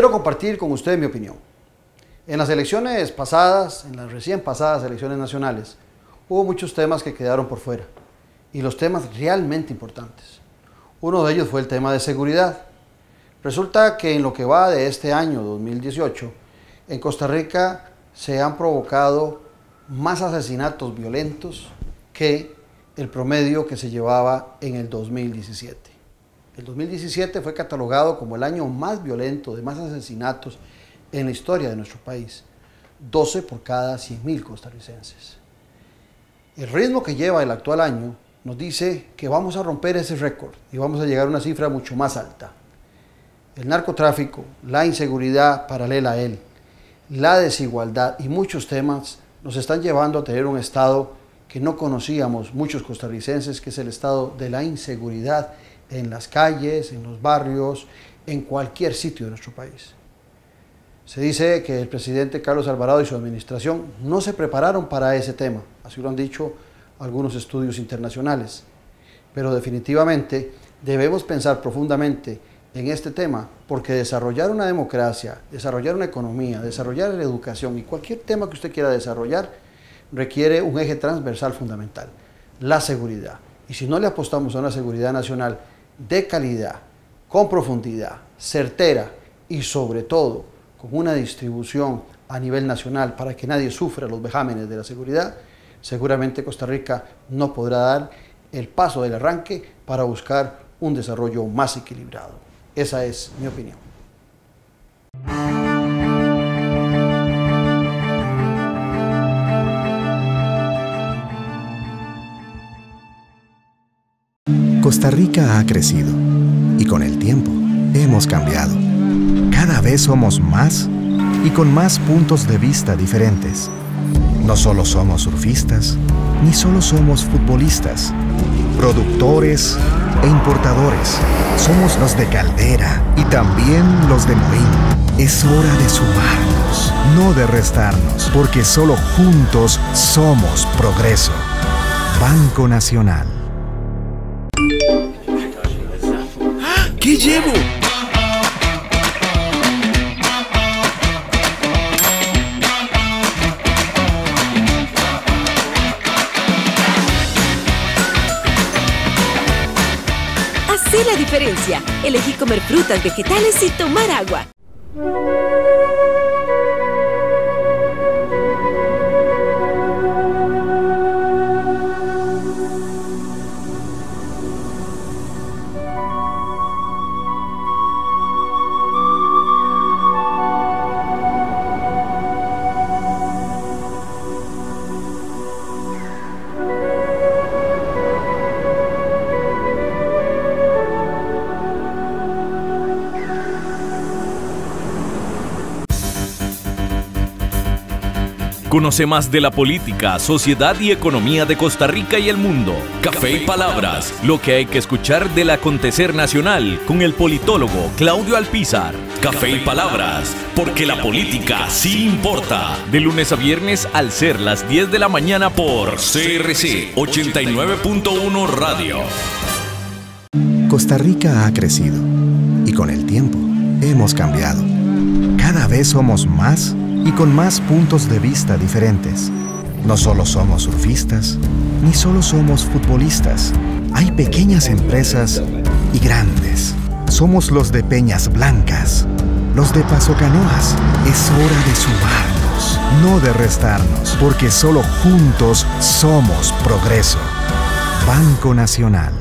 Quiero compartir con ustedes mi opinión. En las elecciones pasadas, en las recién pasadas elecciones nacionales, hubo muchos temas que quedaron por fuera, y los temas realmente importantes. Uno de ellos fue el tema de seguridad. Resulta que en lo que va de este año 2018, en Costa Rica se han provocado más asesinatos violentos que el promedio que se llevaba en el 2017. El 2017 fue catalogado como el año más violento, de más asesinatos en la historia de nuestro país. 12 por cada 100.000 costarricenses. El ritmo que lleva el actual año nos dice que vamos a romper ese récord y vamos a llegar a una cifra mucho más alta. El narcotráfico, la inseguridad paralela a él, la desigualdad y muchos temas nos están llevando a tener un estado que no conocíamos muchos costarricenses, que es el estado de la inseguridad en las calles, en los barrios, en cualquier sitio de nuestro país. Se dice que el presidente Carlos Alvarado y su administración no se prepararon para ese tema, así lo han dicho algunos estudios internacionales, pero definitivamente debemos pensar profundamente en este tema, porque desarrollar una democracia, desarrollar una economía, desarrollar la educación y cualquier tema que usted quiera desarrollar requiere un eje transversal fundamental, la seguridad. Y si no le apostamos a una seguridad nacional de calidad, con profundidad, certera y sobre todo con una distribución a nivel nacional para que nadie sufra los vejámenes de la seguridad, seguramente Costa Rica no podrá dar el paso del arranque para buscar un desarrollo más equilibrado. Esa es mi opinión. Costa Rica ha crecido y con el tiempo hemos cambiado. Cada vez somos más y con más puntos de vista diferentes. No solo somos surfistas, ni solo somos futbolistas, productores e importadores. Somos los de caldera y también los de molino. Es hora de sumarnos, no de restarnos, porque solo juntos somos progreso. Banco Nacional. ¿Qué llevo? Hacé la diferencia. Elegí comer frutas, vegetales y tomar agua. Conoce más de la política, sociedad y economía de Costa Rica y el mundo. Café y Palabras, lo que hay que escuchar del acontecer nacional con el politólogo Claudio Alpizar. Café y Palabras, porque la política sí importa. De lunes a viernes al ser las 10 de la mañana por CRC 89.1 Radio. Costa Rica ha crecido y con el tiempo hemos cambiado. Cada vez somos más y con más puntos de vista diferentes. No solo somos surfistas, ni solo somos futbolistas. Hay pequeñas empresas y grandes. Somos los de Peñas Blancas, los de Paso Canoas. Es hora de sumarnos, no de restarnos, porque solo juntos somos progreso. Banco Nacional.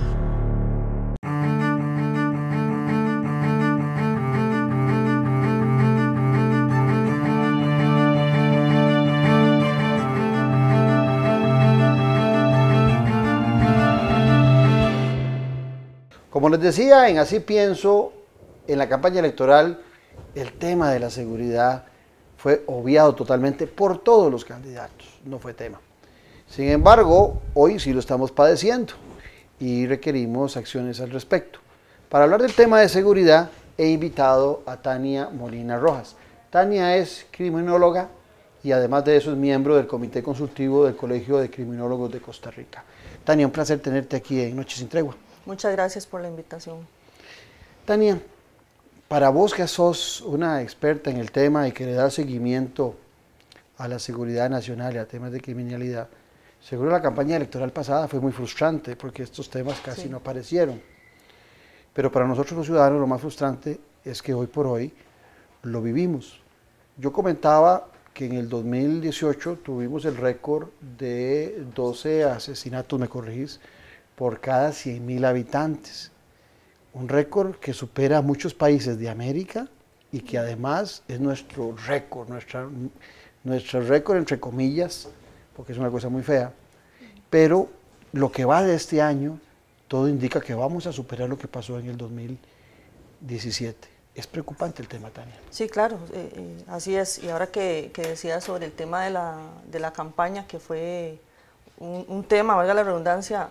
Como les decía, en Así Pienso, en la campaña electoral, el tema de la seguridad fue obviado totalmente por todos los candidatos, no fue tema. Sin embargo, hoy sí lo estamos padeciendo y requerimos acciones al respecto. Para hablar del tema de seguridad, he invitado a Tania Molina Rojas. Tania es criminóloga y además de eso es miembro del Comité Consultivo del Colegio de Criminólogos de Costa Rica. Tania, un placer tenerte aquí en Noche Sin Tregua. Muchas gracias por la invitación. Tania, Para vos que sos una experta en el tema y que le das seguimiento a la seguridad nacional y a temas de criminalidad, seguro la campaña electoral pasada fue muy frustrante porque estos temas casi no aparecieron. Pero para nosotros los ciudadanos lo más frustrante es que hoy por hoy lo vivimos. Yo comentaba que en el 2018 tuvimos el récord de 12 asesinatos, me corregís, por cada 100.000 habitantes. Un récord que supera a muchos países de América y que además es nuestro récord, nuestro récord entre comillas, porque es una cosa muy fea. Pero lo que va de este año, todo indica que vamos a superar lo que pasó en el 2017. Es preocupante el tema, Tania. Sí, claro, así es. Y ahora que decías sobre el tema de la campaña, que fue un tema, valga la redundancia,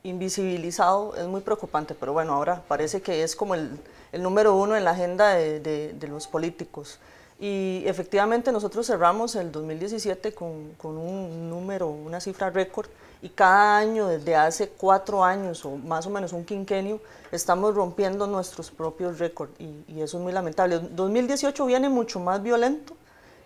invisibilizado, es muy preocupante, pero bueno, ahora parece que es como el número uno en la agenda de los políticos. Y efectivamente nosotros cerramos el 2017 con un número, una cifra récord, y cada año, desde hace 4 años o más o menos un quinquenio, estamos rompiendo nuestros propios récords y eso es muy lamentable. 2018 viene mucho más violento,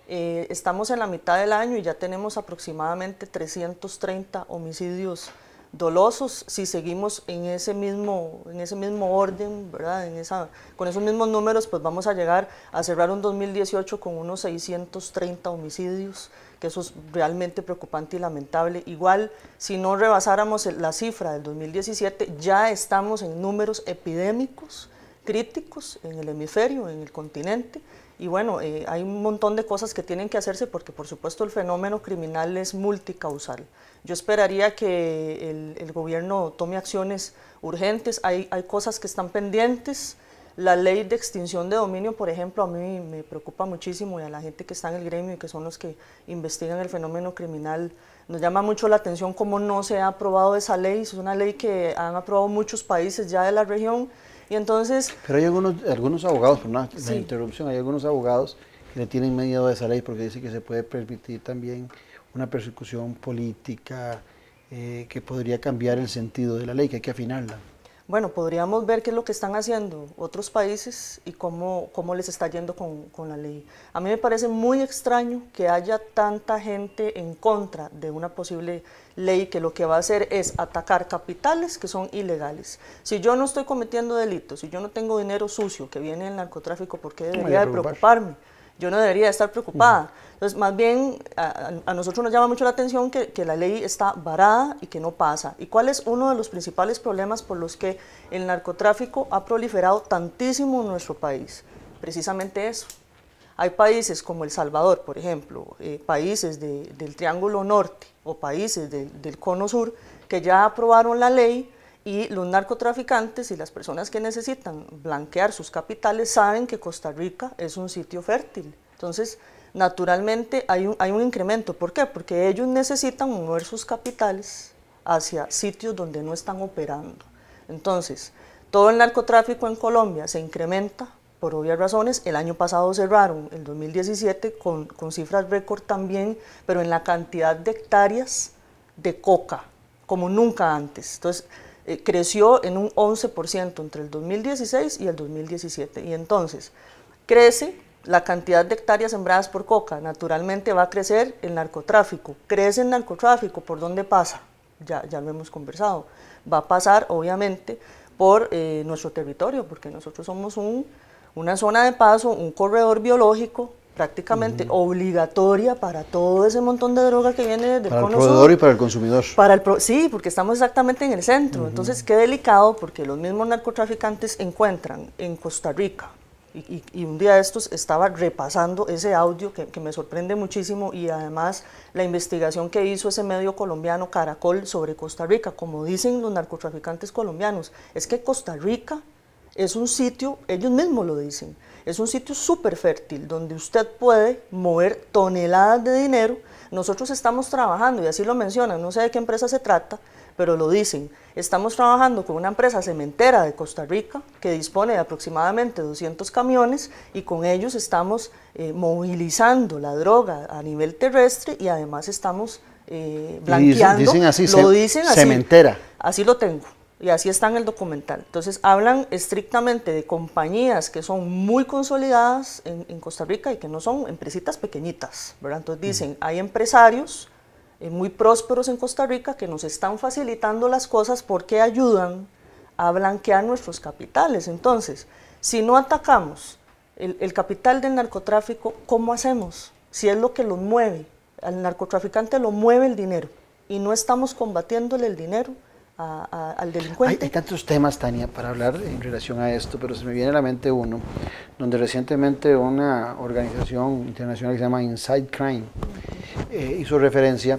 estamos en la mitad del año y ya tenemos aproximadamente 330 homicidios dolosos. Si seguimos en ese mismo orden, ¿verdad? Con esos mismos números, pues vamos a llegar a cerrar un 2018 con unos 630 homicidios, que eso es realmente preocupante y lamentable. Igual, si no rebasáramos la cifra del 2017, ya estamos en números epidémicos críticos en el hemisferio, en el continente. Y bueno, hay un montón de cosas que tienen que hacerse porque por supuesto el fenómeno criminal es multicausal. Yo esperaría que el gobierno tome acciones urgentes, hay cosas que están pendientes. La ley de extinción de dominio, por ejemplo, a mí me preocupa muchísimo y a la gente que está en el gremio y que son los que investigan el fenómeno criminal, nos llama mucho la atención cómo no se ha aprobado esa ley. Es una ley que han aprobado muchos países ya de la región. Y entonces, pero hay algunos abogados, por una interrupción, hay algunos abogados que le tienen miedo a esa ley porque dicen que se puede permitir también una persecución política que podría cambiar el sentido de la ley, que hay que afinarla. Bueno, podríamos ver qué es lo que están haciendo otros países y cómo les está yendo con la ley. A mí me parece muy extraño que haya tanta gente en contra de una posible ley que lo que va a hacer es atacar capitales que son ilegales. Si yo no estoy cometiendo delitos, si yo no tengo dinero sucio que viene del narcotráfico, ¿por qué debería de preocuparme? Yo no debería de estar preocupada. Entonces, más bien, a nosotros nos llama mucho la atención que la ley está varada y que no pasa. ¿Y cuál es uno de los principales problemas por los que el narcotráfico ha proliferado tantísimo en nuestro país? Precisamente eso. Hay países como El Salvador, por ejemplo, países del Triángulo Norte o países del Cono Sur, que ya aprobaron la ley y los narcotraficantes y las personas que necesitan blanquear sus capitales saben que Costa Rica es un sitio fértil. Entonces, naturalmente hay un incremento. ¿Por qué? Porque ellos necesitan mover sus capitales hacia sitios donde no están operando. Entonces, todo el narcotráfico en Colombia se incrementa por obvias razones. El año pasado cerraron, el 2017, con cifras récord también, pero en la cantidad de hectáreas de coca, como nunca antes. Entonces, creció en un 11% entre el 2016 y el 2017. Y entonces, crece la cantidad de hectáreas sembradas por coca, naturalmente va a crecer el narcotráfico. Crece el narcotráfico, ¿por dónde pasa? Ya lo hemos conversado. Va a pasar, obviamente, por nuestro territorio, porque nosotros somos una zona de paso, un corredor biológico prácticamente obligatoria para todo ese montón de droga que viene del Cono Sur. Para el proveedor y para el consumidor. Sí, porque estamos exactamente en el centro. Entonces, qué delicado, porque los mismos narcotraficantes encuentran en Costa Rica, y un día de estos estaba repasando ese audio que me sorprende muchísimo, y además la investigación que hizo ese medio colombiano Caracol sobre Costa Rica. Como dicen los narcotraficantes colombianos, es que Costa Rica es un sitio, ellos mismos lo dicen, es un sitio súper fértil donde usted puede mover toneladas de dinero. Nosotros estamos trabajando, y así lo mencionan, no sé de qué empresa se trata, pero lo dicen, estamos trabajando con una empresa cementera de Costa Rica que dispone de aproximadamente 200 camiones y con ellos estamos movilizando la droga a nivel terrestre y además estamos blanqueando. Dicen así, lo dicen así, cementera. Así lo tengo. y así está en el documental. Entonces hablan estrictamente de compañías que son muy consolidadas en Costa Rica y que no son empresitas pequeñitas, ¿verdad? Entonces dicen, hay empresarios muy prósperos en Costa Rica que nos están facilitando las cosas porque ayudan a blanquear nuestros capitales. Entonces, si no atacamos el capital del narcotráfico, ¿cómo hacemos? Si es lo que los mueve, al narcotraficante lo mueve el dinero y no estamos combatiéndole el dinero al delincuente. Hay tantos temas, Tania, para hablar en relación a esto, pero se me viene a la mente uno, donde recientemente una organización internacional que se llama Inside Crime hizo referencia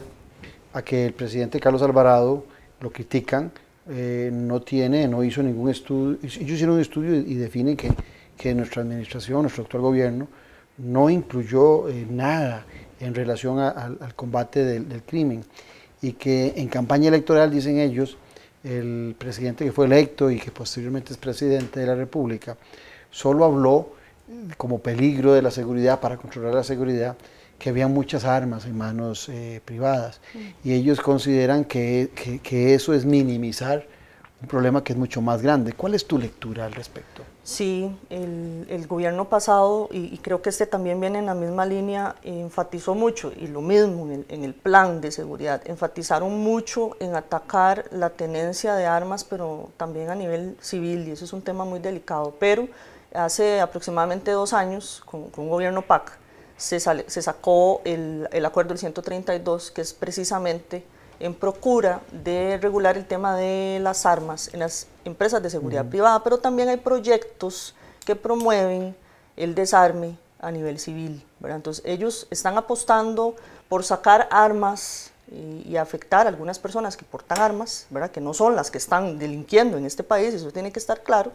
a que el presidente Carlos Alvarado, lo critican, no hizo ningún estudio. Ellos hicieron un estudio y definen que nuestra administración, nuestro actual gobierno, no incluyó nada en relación al combate del crimen, y que en campaña electoral, dicen ellos, el presidente que fue electo y que posteriormente es presidente de la República, solo habló como peligro de la seguridad, para controlar la seguridad, que había muchas armas en manos privadas, y ellos consideran que eso es minimizar un problema que es mucho más grande. ¿Cuál es tu lectura al respecto? Sí, el gobierno pasado, y creo que este también viene en la misma línea, enfatizó mucho, y lo mismo en el plan de seguridad, enfatizaron mucho en atacar la tenencia de armas, pero también a nivel civil, y eso es un tema muy delicado. Pero hace aproximadamente 2 años, con un gobierno PAC, se sacó el acuerdo del 132, que es precisamente en procura de regular el tema de las armas en las empresas de seguridad privada, pero también hay proyectos que promueven el desarme a nivel civil, ¿verdad? Entonces ellos están apostando por sacar armas y afectar a algunas personas que portan armas, ¿verdad? Que no son las que están delinquiendo en este país, eso tiene que estar claro.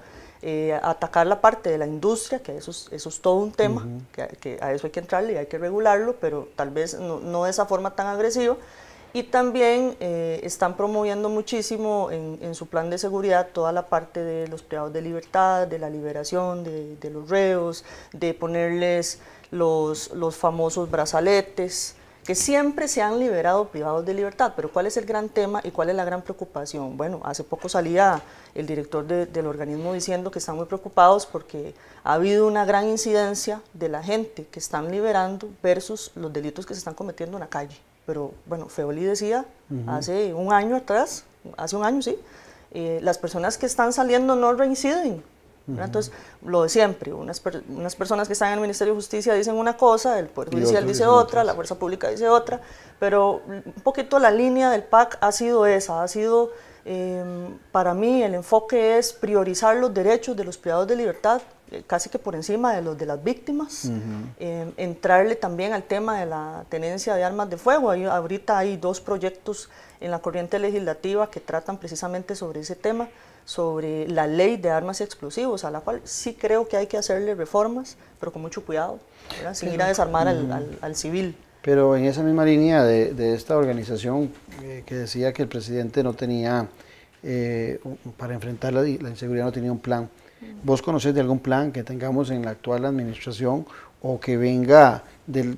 Atacar la parte de la industria, que eso es todo un tema, que a eso hay que entrarle y hay que regularlo, pero tal vez no de esa forma tan agresiva. Y también están promoviendo muchísimo en su plan de seguridad toda la parte de los privados de libertad, de la liberación de los reos, de ponerles los famosos brazaletes, que siempre se han liberado privados de libertad. Pero ¿cuál es el gran tema y cuál es la gran preocupación? Bueno, hace poco salía el director del organismo diciendo que están muy preocupados porque ha habido una gran incidencia de la gente que están liberando versus los delitos que se están cometiendo en la calle. Pero bueno, Feoli decía hace un año atrás, las personas que están saliendo no reinciden. Entonces, lo de siempre, unas personas que están en el Ministerio de Justicia dicen una cosa, el Poder Judicial dice otra, la Fuerza Pública dice otra, pero un poquito la línea del PAC ha sido esa, para mí el enfoque es priorizar los derechos de los privados de libertad, casi que por encima de los de las víctimas, entrarle también al tema de la tenencia de armas de fuego. Ahorita hay 2 proyectos en la corriente legislativa que tratan precisamente sobre ese tema, sobre la ley de armas y explosivos, a la cual sí creo que hay que hacerle reformas, pero con mucho cuidado, ¿verdad? Sin ir a desarmar al civil. Pero en esa misma línea de esta organización que decía que el presidente no tenía, para enfrentar la inseguridad no tenía un plan, ¿vos conocés de algún plan que tengamos en la actual administración o que venga del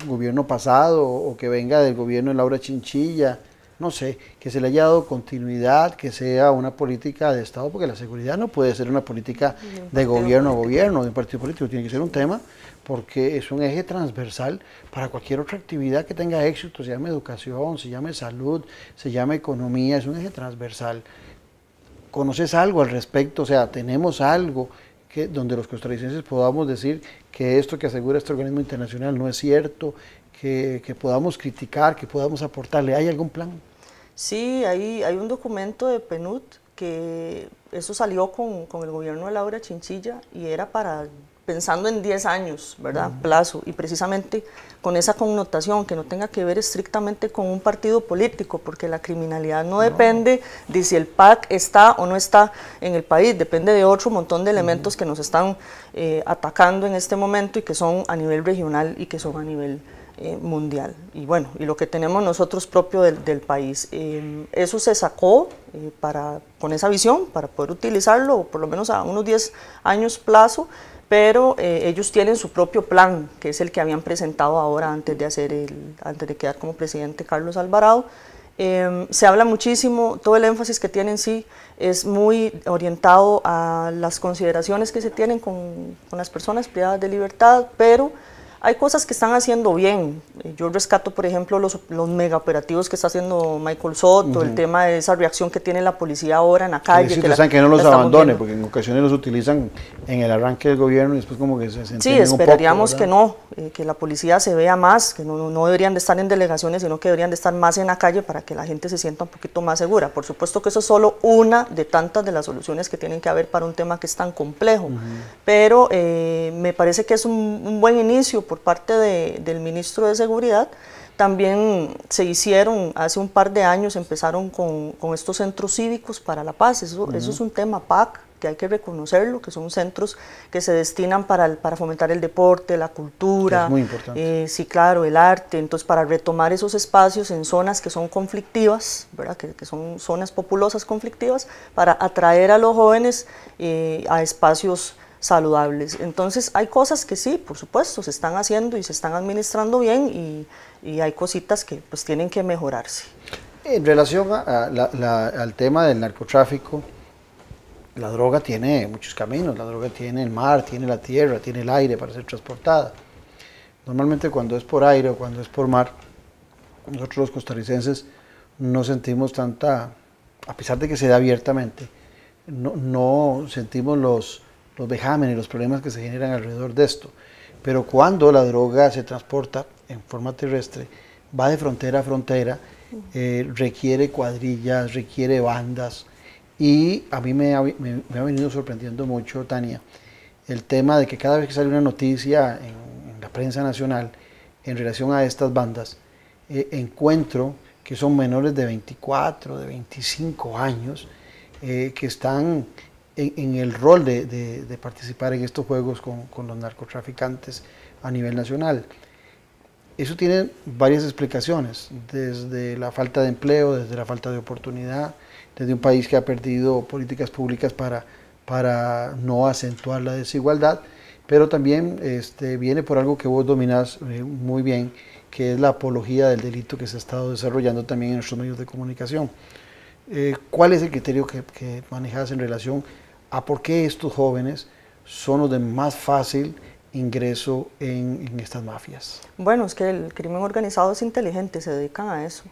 gobierno pasado o que venga del gobierno de Laura Chinchilla? No sé, que se le haya dado continuidad, que sea una política de Estado, porque la seguridad no puede ser una política de gobierno a gobierno, de un partido político, tiene que ser un tema porque es un eje transversal para cualquier otra actividad que tenga éxito, se llame educación, se llame salud, se llame economía, es un eje transversal. ¿Conoces algo al respecto? O sea, ¿tenemos algo donde los costarricenses podamos decir que esto que asegura este organismo internacional no es cierto, que podamos criticar, que podamos aportarle? ¿Hay algún plan? Sí, hay un documento de PNUD que eso salió con el gobierno de Laura Chinchilla y era pensando en 10 años, ¿verdad? Plazo, y precisamente con esa connotación que no tenga que ver estrictamente con un partido político, porque la criminalidad no depende de si el PAC está o no está en el país, depende de otro montón de elementos que nos están atacando en este momento y que son a nivel regional y que son a nivel mundial. Y bueno, y lo que tenemos nosotros propio del país. Eso se sacó con esa visión, para poder utilizarlo, por lo menos a unos 10 años plazo, pero ellos tienen su propio plan, que es el que habían presentado ahora antes de quedar como presidente Carlos Alvarado, Se habla muchísimo, todo el énfasis que tienen sí es muy orientado a las consideraciones que se tienen con las personas privadas de libertad, pero hay cosas que están haciendo bien. Yo rescato, por ejemplo, los mega operativos que está haciendo Michael Soto, el tema de esa reacción que tiene la policía ahora en la calle. Sí, que no los abandone, porque en ocasiones los utilizan en el arranque del gobierno y después como que se entienden sí, esperaríamos un poco, que no, que la policía se vea más, que no deberían de estar en delegaciones, sino que deberían de estar más en la calle para que la gente se sienta un poquito más segura. Por supuesto que eso es solo una de tantas de las soluciones que tienen que haber para un tema que es tan complejo, pero me parece que es un buen inicio por parte del ministro de Seguridad. También se hicieron, hace un par de años, empezaron con estos centros cívicos para la paz. Eso es un tema PAC, que hay que reconocerlo, que son centros que se destinan para fomentar el deporte, la cultura, es muy importante. Sí, claro, el arte. Entonces, para retomar esos espacios en zonas que son conflictivas, ¿verdad? Que son zonas populosas conflictivas, para atraer a los jóvenes a espacios saludables. Entonces hay cosas que sí, por supuesto, se están haciendo y se están administrando bien, y hay cositas que pues tienen que mejorarse. En relación al tema del narcotráfico, la droga tiene muchos caminos. La droga tiene el mar, tiene la tierra, tiene el aire para ser transportada. Normalmente cuando es por aire o cuando es por mar, nosotros los costarricenses no sentimos tanta, a pesar de que se da abiertamente, no sentimos los vejámenes y los problemas que se generan alrededor de esto. Pero cuando la droga se transporta en forma terrestre, va de frontera a frontera, requiere cuadrillas, requiere bandas, y a mí me ha venido sorprendiendo mucho, Tania, el tema de que cada vez que sale una noticia en la prensa nacional en relación a estas bandas, encuentro que son menores de 24, de 25 años, que están en el rol de participar en estos juegos con los narcotraficantes a nivel nacional. Eso tiene varias explicaciones, desde la falta de empleo, desde la falta de oportunidad, desde un país que ha perdido políticas públicas para no acentuar la desigualdad, pero también viene por algo que vos dominás muy bien, que es la apología del delito que se ha estado desarrollando también en nuestros medios de comunicación. ¿Cuál es el criterio que manejas en relación a por qué estos jóvenes son los de más fácil ingreso en estas mafias? Bueno, es que el crimen organizado es inteligente, se dedican a eso.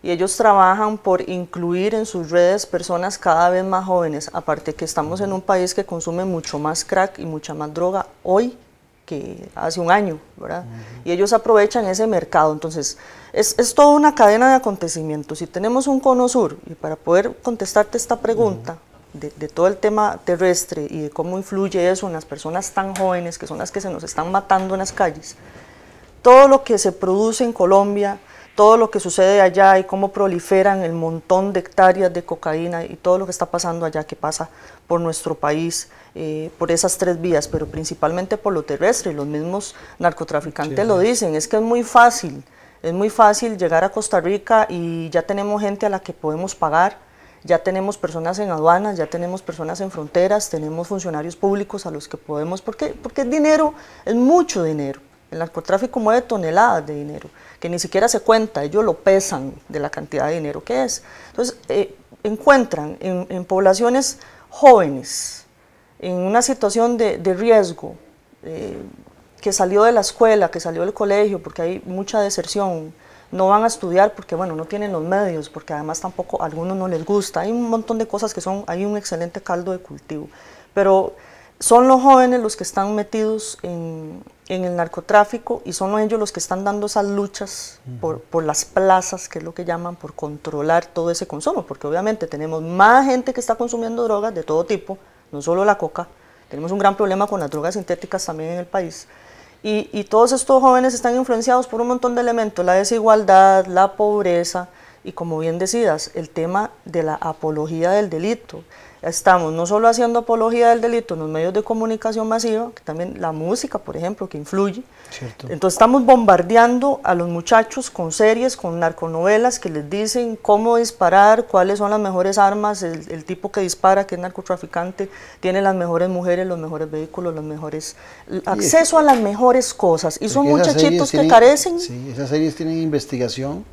Y ellos trabajan por incluir en sus redes personas cada vez más jóvenes. Aparte que estamos en un país que consume mucho más crack y mucha más droga hoy que hace un año, ¿verdad? Y ellos aprovechan ese mercado. Entonces, es toda una cadena de acontecimientos. Si tenemos un cono sur, y para poder contestarte esta pregunta, de todo el tema terrestre y de cómo influye eso en las personas tan jóvenes, que son las que se nos están matando en las calles, todo lo que se produce en Colombia, todo lo que sucede allá y cómo proliferan el montón de hectáreas de cocaína y todo lo que está pasando allá, que pasa por nuestro país, por esas tres vías, pero principalmente por lo terrestre. Los mismos narcotraficantes lo dicen, es que es muy fácil llegar a Costa Rica y ya tenemos gente a la que podemos pagar, ya tenemos personas en aduanas, ya tenemos personas en fronteras, tenemos funcionarios públicos a los que podemos, porque es dinero, es mucho dinero. El narcotráfico mueve toneladas de dinero, que ni siquiera se cuenta, ellos lo pesan de la cantidad de dinero que es. Entonces, encuentran en poblaciones jóvenes, en una situación de riesgo, que salió de la escuela, que salió del colegio, porque hay mucha deserción, no van a estudiar porque, bueno, no tienen los medios, porque además tampoco a algunos no les gusta, hay un montón de cosas que hay un excelente caldo de cultivo, pero son los jóvenes los que están metidos en el narcotráfico y son ellos los que están dando esas luchas por las plazas, que es lo que llaman, por controlar todo ese consumo, porque obviamente tenemos más gente que está consumiendo drogas de todo tipo, no solo la coca, tenemos un gran problema con las drogas sintéticas también en el país, y todos estos jóvenes están influenciados por un montón de elementos, la desigualdad, la pobreza, y como bien decías, el tema de la apología del delito. Estamos no solo haciendo apología del delito en los medios de comunicación masiva, que también la música, por ejemplo, que influye. Cierto. Entonces estamos bombardeando a los muchachos con series, con narconovelas que les dicen cómo disparar, cuáles son las mejores armas, el tipo que dispara, que es narcotraficante, tiene las mejores mujeres, los mejores vehículos, los mejores acceso a las mejores cosas. Y son muchachitos que carecen. Sí, esas series tienen investigación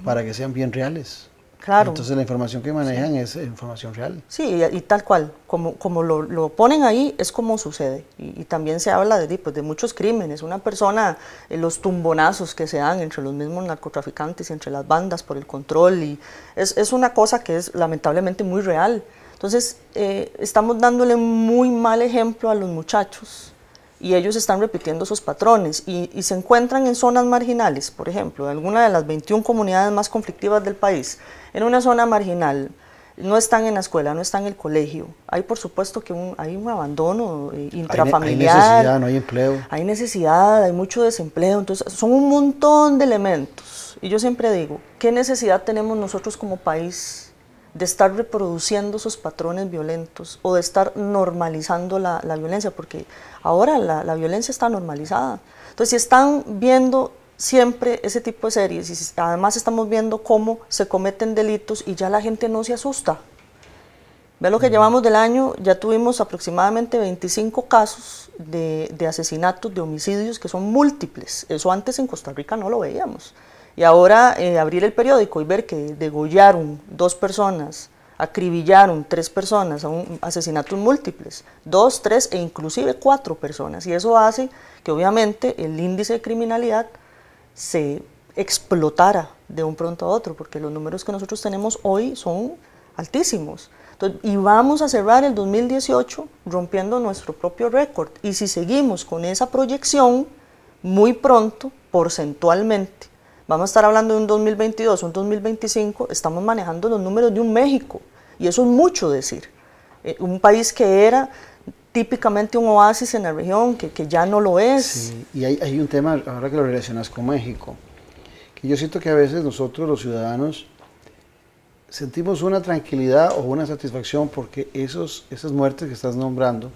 para que sean bien reales. Claro. Entonces la información que manejan es información real. Sí, y tal cual, como lo ponen ahí, es como sucede. Y también se habla de muchos crímenes. Una persona, los tumbonazos que se dan entre los mismos narcotraficantes y entre las bandas por el control, y es una cosa que es lamentablemente muy real. Entonces, estamos dándole muy mal ejemplo a los muchachos y ellos están repitiendo esos patrones y se encuentran en zonas marginales, por ejemplo, en alguna de las 21 comunidades más conflictivas del país. En una zona marginal, no están en la escuela, no están en el colegio. Hay, por supuesto, que hay un abandono intrafamiliar. Hay necesidad, no hay empleo. Hay necesidad, hay mucho desempleo. Entonces, son un montón de elementos. Y yo siempre digo, ¿qué necesidad tenemos nosotros como país de estar reproduciendo esos patrones violentos o de estar normalizando la violencia? Porque ahora la violencia está normalizada. Entonces, si están viendo siempre ese tipo de series y además estamos viendo cómo se cometen delitos y ya la gente no se asusta. Ve lo que llevamos del año, ya tuvimos aproximadamente 25 casos de asesinatos, de homicidios que son múltiples. Eso antes en Costa Rica no lo veíamos. Y ahora abrir el periódico y ver que degollaron 2 personas, acribillaron 3 personas, asesinatos múltiples, 2, 3 e inclusive 4 personas. Y eso hace que obviamente el índice de criminalidad se explotara de un pronto a otro, porque los números que nosotros tenemos hoy son altísimos. Entonces, y vamos a cerrar el 2018 rompiendo nuestro propio récord. Y si seguimos con esa proyección, muy pronto, porcentualmente, vamos a estar hablando de un 2022, un 2025, estamos manejando los números de un México. Y eso es mucho decir. Un país que era típicamente un oasis en la región, que ya no lo es. Sí, y hay un tema, ahora que lo relacionas con México, que yo siento que a veces nosotros los ciudadanos sentimos una tranquilidad o una satisfacción porque esas muertes que estás nombrando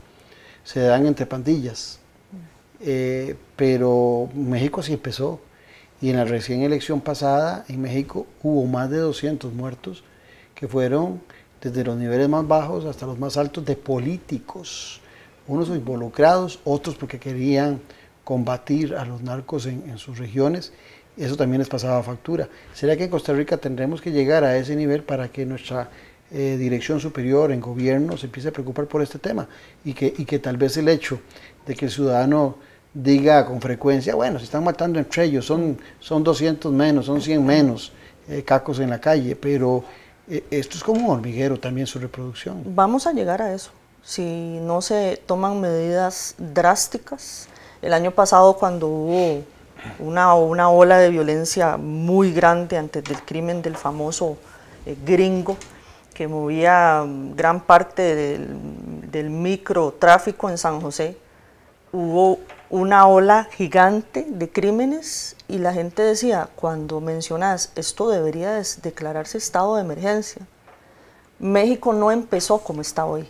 se dan entre pandillas. Pero México así empezó, y en la recién elección pasada en México hubo más de 200 muertos que fueron desde los niveles más bajos hasta los más altos de políticos, unos involucrados, otros porque querían combatir a los narcos en sus regiones. Eso también les pasaba factura. ¿Será que en Costa Rica tendremos que llegar a ese nivel para que nuestra dirección superior en gobierno se empiece a preocupar por este tema? Y que tal vez el hecho de que el ciudadano diga con frecuencia, bueno, se están matando entre ellos, son 200 menos, son 100 menos cacos en la calle, pero esto es como un hormiguero también su reproducción. Vamos a llegar a eso, si no se toman medidas drásticas. El año pasado, cuando hubo una ola de violencia muy grande antes del crimen del famoso gringo, que movía gran parte del microtráfico en San José, hubo una ola gigante de crímenes y la gente decía, cuando mencionas esto debería declararse estado de emergencia. México no empezó como está hoy.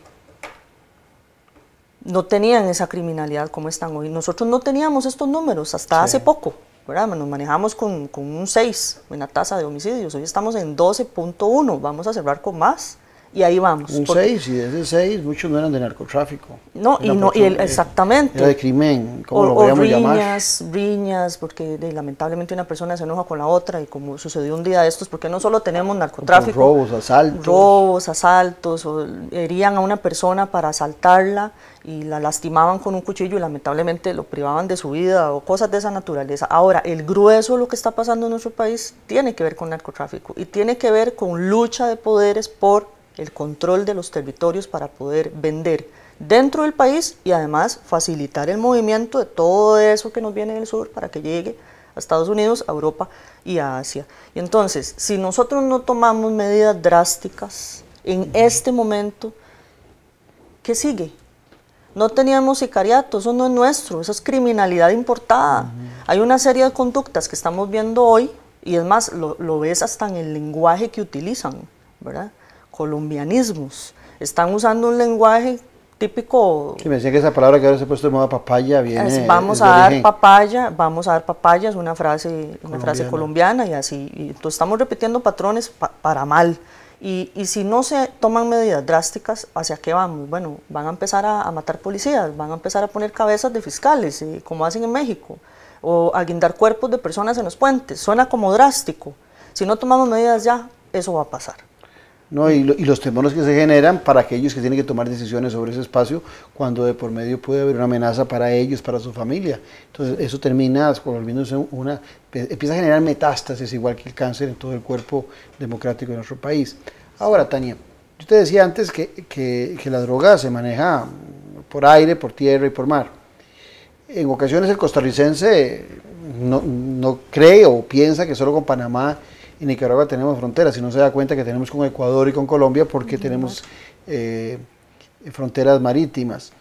No tenían esa criminalidad como están hoy. Nosotros no teníamos estos números hasta hace poco, ¿verdad? Nos manejamos con un 6 en la tasa de homicidios. Hoy estamos en 12.1, vamos a cerrar con más. Y ahí vamos. Un 6, y de ese 6 muchos no eran de narcotráfico. No, exactamente. Era de crimen, como lo podríamos llamar. Riñas, porque lamentablemente una persona se enoja con la otra, y como sucedió un día de estos, porque no solo tenemos narcotráfico. Robos, asaltos, o herían a una persona para asaltarla y la lastimaban con un cuchillo y lamentablemente lo privaban de su vida, o cosas de esa naturaleza. Ahora, el grueso de lo que está pasando en nuestro país tiene que ver con narcotráfico y tiene que ver con lucha de poderes por el control de los territorios para poder vender dentro del país y además facilitar el movimiento de todo eso que nos viene del sur para que llegue a Estados Unidos, a Europa y a Asia. Y entonces, si nosotros no tomamos medidas drásticas en este momento, ¿qué sigue? No teníamos sicariato, eso no es nuestro, eso es criminalidad importada. Hay una serie de conductas que estamos viendo hoy, y es más, lo ves hasta en el lenguaje que utilizan, ¿verdad? Colombianismos, están usando un lenguaje típico. Sí, me decía que esa palabra que ahora se ha puesto de moda, papaya, viene. Vamos a dar papaya, es una frase colombiana, y así. Y entonces estamos repitiendo patrones para mal. Y si no se toman medidas drásticas, ¿hacia qué vamos? Bueno, van a empezar a matar policías, van a empezar a poner cabezas de fiscales, como hacen en México, o a guindar cuerpos de personas en los puentes. Suena como drástico. Si no tomamos medidas ya, eso va a pasar. No, y los temores que se generan para aquellos que tienen que tomar decisiones sobre ese espacio, cuando de por medio puede haber una amenaza para ellos, para su familia. Entonces eso termina volviéndose empieza a generar metástasis, igual que el cáncer, en todo el cuerpo democrático de nuestro país. Ahora, Tania, yo te decía antes que la droga se maneja por aire, por tierra y por mar. En ocasiones el costarricense no cree o piensa que solo con Panamá y Nicaragua tenemos fronteras, si no se da cuenta que tenemos con Ecuador y con Colombia, porque tenemos fronteras marítimas.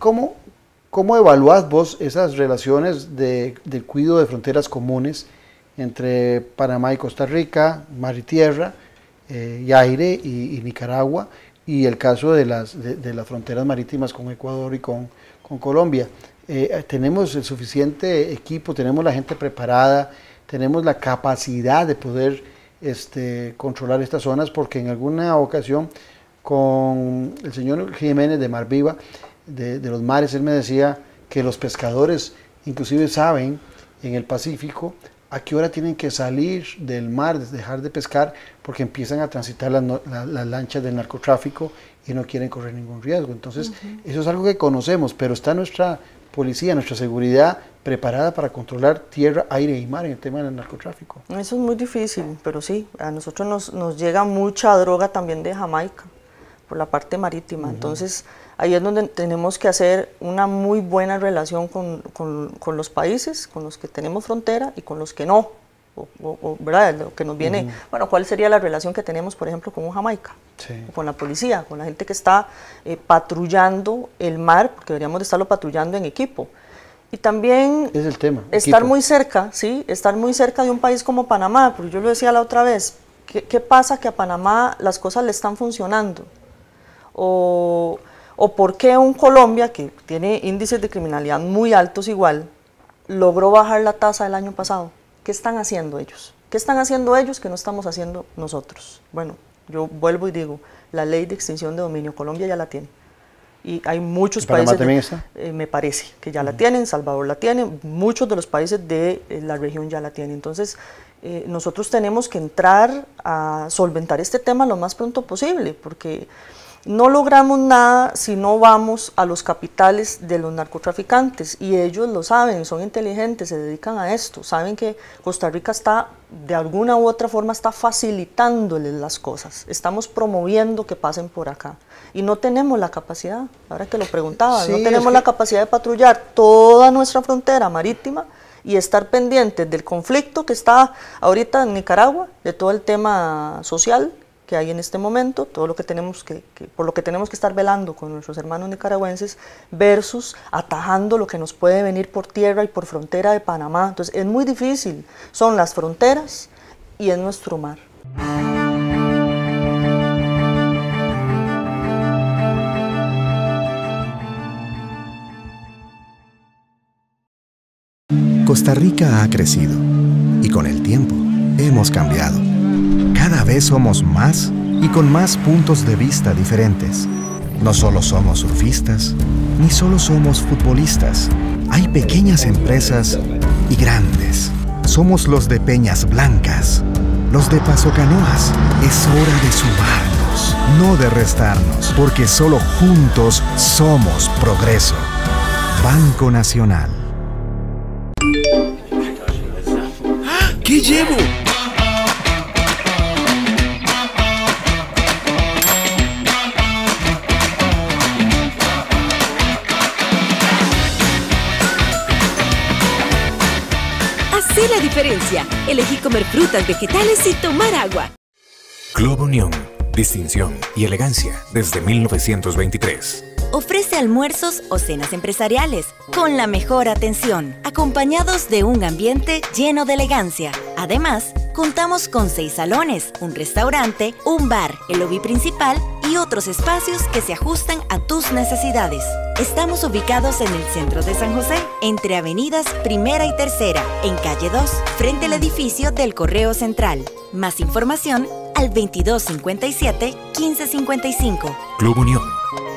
¿Cómo evaluás vos esas relaciones del cuidado de fronteras comunes entre Panamá y Costa Rica, mar y tierra, y aire y Nicaragua, y el caso de las fronteras marítimas con Ecuador y con Colombia? Tenemos el suficiente equipo, tenemos la gente preparada, tenemos la capacidad de poder controlar estas zonas, porque en alguna ocasión con el señor Jiménez de Mar Viva, de los mares, él me decía que los pescadores inclusive saben en el Pacífico a qué hora tienen que salir del mar, dejar de pescar, porque empiezan a transitar las lanchas del narcotráfico y no quieren correr ningún riesgo. Entonces, eso es algo que conocemos, pero está nuestra policía, nuestra seguridad preparada para controlar tierra, aire y mar en el tema del narcotráfico. Eso es muy difícil, pero sí, a nosotros nos llega mucha droga también de Jamaica, por la parte marítima. Entonces, ahí es donde tenemos que hacer una muy buena relación con los países, con los que tenemos frontera y con los que no, ¿verdad? Lo que nos viene, bueno, ¿cuál sería la relación que tenemos, por ejemplo, con Jamaica? Sí. Con la policía, con la gente que está patrullando el mar, porque deberíamos de estarlo patrullando en equipo. Y también es el tema, estar equipo. Muy cerca, ¿sí? Estar muy cerca de un país como Panamá, porque yo lo decía la otra vez, ¿qué pasa que a Panamá las cosas le están funcionando? O por qué un Colombia, que tiene índices de criminalidad muy altos igual, logró bajar la tasa el año pasado. ¿Qué están haciendo ellos? ¿Qué están haciendo ellos que no estamos haciendo nosotros? Bueno, yo vuelvo y digo, la ley de extinción de dominio, Colombia ya la tiene. Y hay muchos países... ¿Panamá también está? Me parece que ya la tienen, Salvador la tiene, muchos de los países de la región ya la tienen. Entonces, nosotros tenemos que entrar a solventar este tema lo más pronto posible, porque no logramos nada si no vamos a los capitales de los narcotraficantes, y ellos lo saben, son inteligentes, se dedican a esto, saben que Costa Rica está, de alguna u otra forma, está facilitándoles las cosas, estamos promoviendo que pasen por acá, y no tenemos la capacidad, ahora que lo preguntaba, sí, no tenemos la capacidad de patrullar toda nuestra frontera marítima y estar pendientes del conflicto que está ahorita en Nicaragua, de todo el tema social que hay en este momento, todo lo que tenemos por lo que tenemos que estar velando con nuestros hermanos nicaragüenses, versus atajando lo que nos puede venir por tierra y por frontera de Panamá. Entonces es muy difícil, son las fronteras y es nuestro mar. Costa Rica ha crecido y con el tiempo hemos cambiado. Cada vez somos más y con más puntos de vista diferentes. No solo somos surfistas, ni solo somos futbolistas. Hay pequeñas empresas y grandes. Somos los de Peñas Blancas, los de Pasocanoas. Es hora de sumarnos, no de restarnos, porque solo juntos somos progreso. Banco Nacional. ¿Qué llevo? Hacé la diferencia. Elegí comer frutas, vegetales y tomar agua. Club Unión, distinción y elegancia desde 1923. Ofrece almuerzos o cenas empresariales con la mejor atención, acompañados de un ambiente lleno de elegancia. Además, contamos con 6 salones, un restaurante, un bar, el lobby principal y otros espacios que se ajustan a tus necesidades. Estamos ubicados en el centro de San José, entre avenidas Primera y Tercera, en calle 2, frente al edificio del Correo Central. Más información al 2257-1555. Club Unión.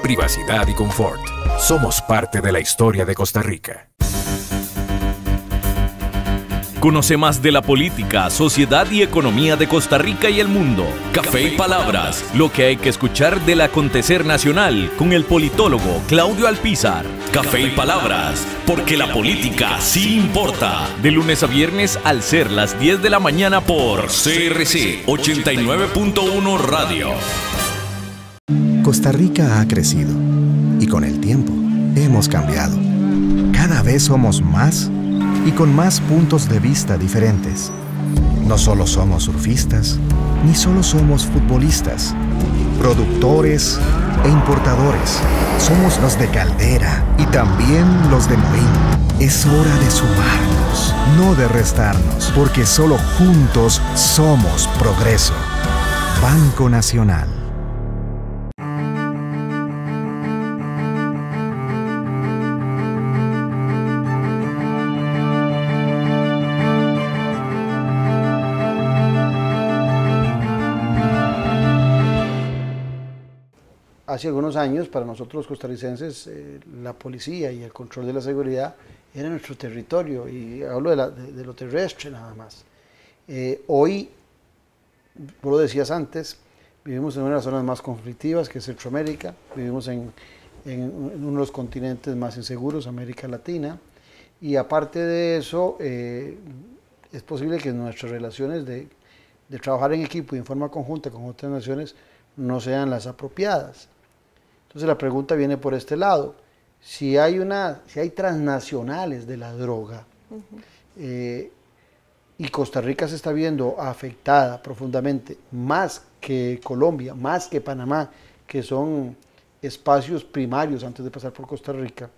Privacidad y confort. Somos parte de la historia de Costa Rica. Conoce más de la política, sociedad y economía de Costa Rica y el mundo. Café y Palabras, lo que hay que escuchar del acontecer nacional con el politólogo Claudio Alpizar. Café y Palabras, porque la política sí importa. De lunes a viernes al ser las 10 de la mañana por CRC 89.1 Radio. Costa Rica ha crecido y con el tiempo hemos cambiado. Cada vez somos más y con más puntos de vista diferentes. No solo somos surfistas, ni solo somos futbolistas, productores e importadores. Somos los de Caldera y también los de Moín. Es hora de sumarnos, no de restarnos, porque solo juntos somos progreso. Banco Nacional. Hace algunos años, para nosotros los costarricenses, la policía y el control de la seguridad era nuestro territorio, y hablo de lo terrestre nada más. Hoy, vos lo decías antes, vivimos en una de las zonas más conflictivas, que es Centroamérica, vivimos en uno de los continentes más inseguros, América Latina, y aparte de eso, es posible que nuestras relaciones de trabajar en equipo y en forma conjunta con otras naciones no sean las apropiadas. Entonces la pregunta viene por este lado: si hay transnacionales de la droga, y Costa Rica se está viendo afectada profundamente, más que Colombia, más que Panamá, que son espacios primarios antes de pasar por Costa Rica,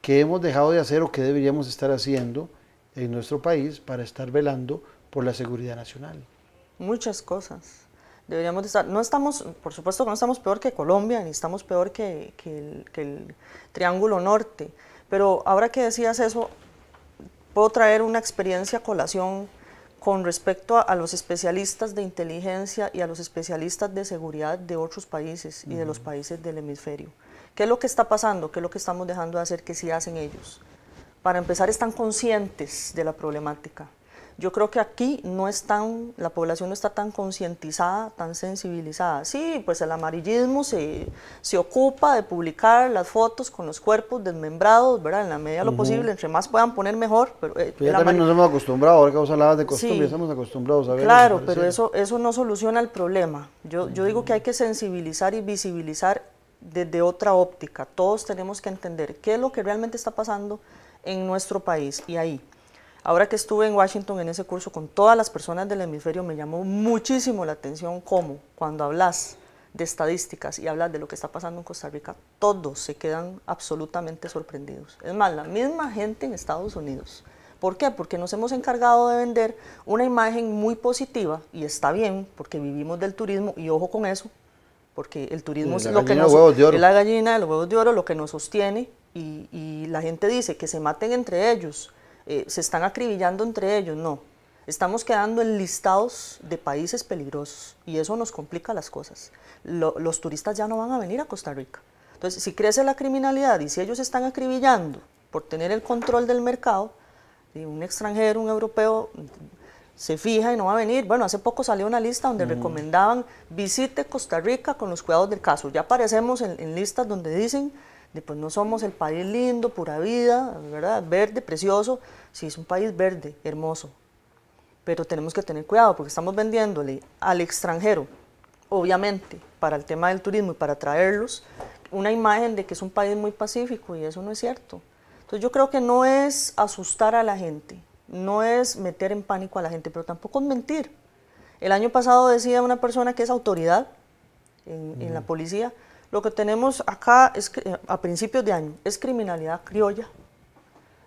¿qué hemos dejado de hacer o qué deberíamos estar haciendo en nuestro país para estar velando por la seguridad nacional? Muchas cosas. Deberíamos estar, no estamos, por supuesto que no estamos peor que Colombia, ni estamos peor que el Triángulo Norte, pero ahora que decías eso, puedo traer una experiencia a colación con respecto a los especialistas de inteligencia y a los especialistas de seguridad de otros países y de los países del hemisferio. ¿Qué es lo que está pasando? ¿Qué es lo que estamos dejando de hacer que sí hacen ellos? Para empezar, están conscientes de la problemática. Yo creo que aquí la población no está tan concientizada, tan sensibilizada. Sí, pues el amarillismo se ocupa de publicar las fotos con los cuerpos desmembrados, ¿verdad? En la medida de lo posible, entre más puedan poner mejor. Pero ya también nos hemos acostumbrado, ahora que vos hablabas de costumbre, sí, estamos acostumbrados a ver. Claro, pero eso no soluciona el problema. Yo digo que hay que sensibilizar y visibilizar desde otra óptica. Todos tenemos que entender qué es lo que realmente está pasando en nuestro país, y ahí. Ahora que estuve en Washington en ese curso con todas las personas del hemisferio, me llamó muchísimo la atención cómo cuando hablas de estadísticas y hablas de lo que está pasando en Costa Rica, todos se quedan absolutamente sorprendidos. Es más, la misma gente en Estados Unidos. ¿Por qué? Porque nos hemos encargado de vender una imagen muy positiva, y está bien, porque vivimos del turismo, y ojo con eso, porque el turismo es lo que nos, es la gallina de los huevos de oro, lo que nos sostiene, y la gente dice que se maten entre ellos, se están acribillando entre ellos. No, estamos quedando enlistados de países peligrosos, y eso nos complica las cosas. Los turistas ya no van a venir a Costa Rica. Entonces, si crece la criminalidad y si ellos están acribillando por tener el control del mercado, y un extranjero, un europeo, se fija y no va a venir. Bueno, hace poco salió una lista donde recomendaban visite Costa Rica con los cuidados del caso. Ya aparecemos en listas donde dicen pues no somos el país lindo, pura vida, ¿verdad? Verde, precioso. Sí, es un país verde, hermoso, pero tenemos que tener cuidado porque estamos vendiéndole al extranjero, obviamente, para el tema del turismo y para traerlos, una imagen de que es un país muy pacífico, y eso no es cierto. Entonces yo creo que no es asustar a la gente, no es meter en pánico a la gente, pero tampoco es mentir. El año pasado decía una persona que es autoridad en la policía: lo que tenemos acá es, a principios de año, es criminalidad criolla.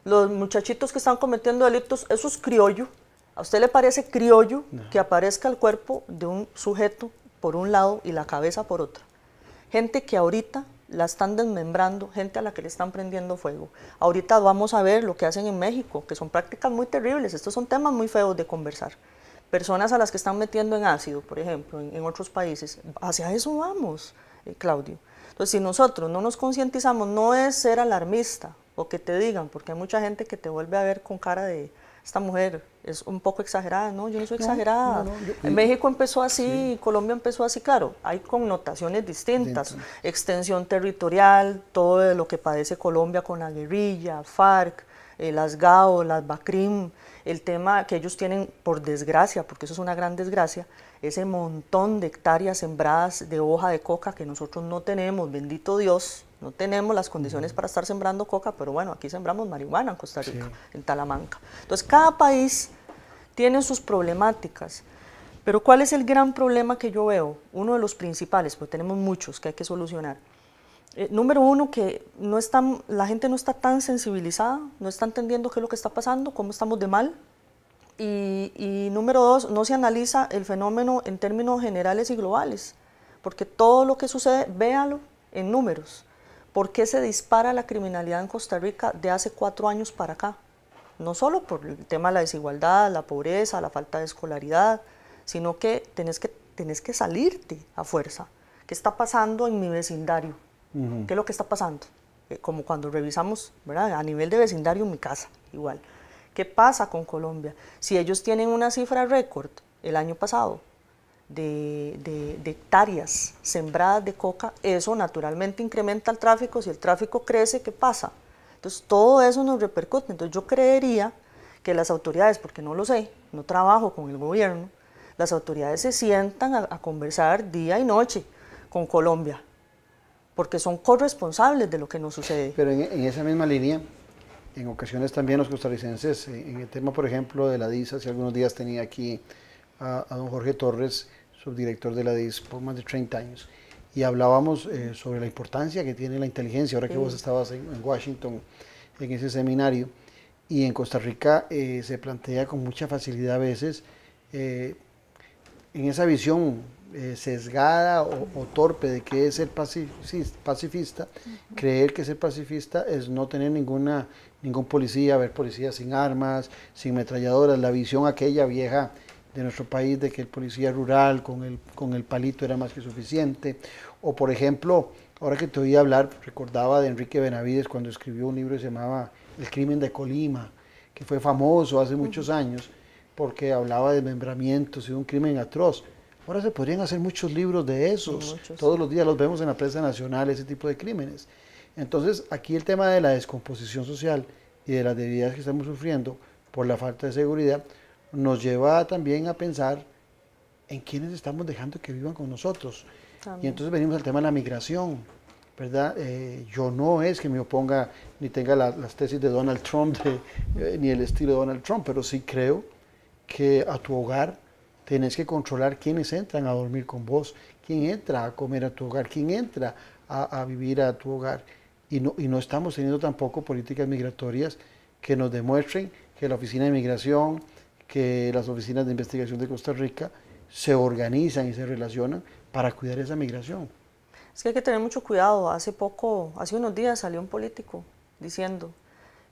Los muchachitos que están cometiendo delitos, eso es criollo. ¿A usted le parece criollo que aparezca el cuerpo de un sujeto por un lado y la cabeza por otra? Gente que ahorita la están desmembrando, gente a la que le están prendiendo fuego. Ahorita vamos a ver lo que hacen en México, que son prácticas muy terribles. Estos son temas muy feos de conversar. Personas a las que están metiendo en ácido, por ejemplo, en otros países. Hacia eso vamos. Claudio. Entonces, si nosotros no nos concientizamos, no es ser alarmista o que te digan, porque hay mucha gente que te vuelve a ver con cara de esta mujer es un poco exagerada. No, yo no soy exagerada. yo- México empezó así, Colombia empezó así, claro, hay connotaciones distintas. Extensión territorial, todo de lo que padece Colombia con la guerrilla, FARC, las GAO, las BACRIM, el tema que ellos tienen, por desgracia, porque eso es una gran desgracia, ese montón de hectáreas sembradas de hoja de coca que nosotros no tenemos, bendito Dios, no tenemos las condiciones para estar sembrando coca, pero bueno, aquí sembramos marihuana en Costa Rica, en Talamanca. Entonces, cada país tiene sus problemáticas, pero ¿cuál es el gran problema que yo veo? Uno de los principales, porque tenemos muchos que hay que solucionar. Número uno, que la gente no está tan sensibilizada, no está entendiendo qué es lo que está pasando, cómo estamos de mal. Y número dos, no se analiza el fenómeno en términos generales y globales, porque todo lo que sucede, véalo en números. ¿Por qué se dispara la criminalidad en Costa Rica de hace 4 años para acá? No solo por el tema de la desigualdad, la pobreza, la falta de escolaridad, sino que tenés que salirte a fuerza. ¿Qué está pasando en mi vecindario? ¿Qué es lo que está pasando? Como cuando revisamos, ¿verdad? A nivel de vecindario en mi casa, igual. ¿Qué pasa con Colombia? Si ellos tienen una cifra récord el año pasado de hectáreas sembradas de coca, eso naturalmente incrementa el tráfico. Si el tráfico crece, ¿qué pasa? Entonces todo eso nos repercute. Entonces yo creería que las autoridades, porque no lo sé, no trabajo con el gobierno, las autoridades se sientan a conversar día y noche con Colombia, porque son corresponsables de lo que nos sucede. Pero en esa misma línea, en ocasiones también los costarricenses, en el tema, por ejemplo, de la DIS, hace algunos días tenía aquí a don Jorge Torres, subdirector de la DIS por más de 30 años, y hablábamos sobre la importancia que tiene la inteligencia, ahora que vos estabas en Washington, en ese seminario, y en Costa Rica se plantea con mucha facilidad a veces, en esa visión sesgada o torpe de que es ser pacifista, creer que ser pacifista es no tener ningún policía, ver policías sin armas, sin metralladoras, la visión aquella vieja de nuestro país de que el policía rural con el palito era más que suficiente. O por ejemplo, ahora que te oí hablar, recordaba de Enrique Benavides cuando escribió un libro que se llamaba El crimen de Colima, que fue famoso hace muchos años porque hablaba de desmembramientos y de un crimen atroz. Ahora se podrían hacer muchos libros de esos, todos los días los vemos en la prensa nacional, ese tipo de crímenes. Entonces, aquí el tema de la descomposición social y de las debilidades que estamos sufriendo por la falta de seguridad, nos lleva también a pensar en quiénes estamos dejando que vivan con nosotros. También. Y entonces venimos al tema de la migración, ¿verdad? Yo no es que me oponga ni tenga las tesis de Donald Trump, ni el estilo de Donald Trump, pero sí creo que a tu hogar tenés que controlar quiénes entran a dormir con vos, quién entra a comer a tu hogar, quién entra a vivir a tu hogar. Y no estamos teniendo tampoco políticas migratorias que nos demuestren que la Oficina de Migración, que las oficinas de investigación de Costa Rica se organizan y se relacionan para cuidar esa migración. Es que hay que tener mucho cuidado. Hace unos días salió un político diciendo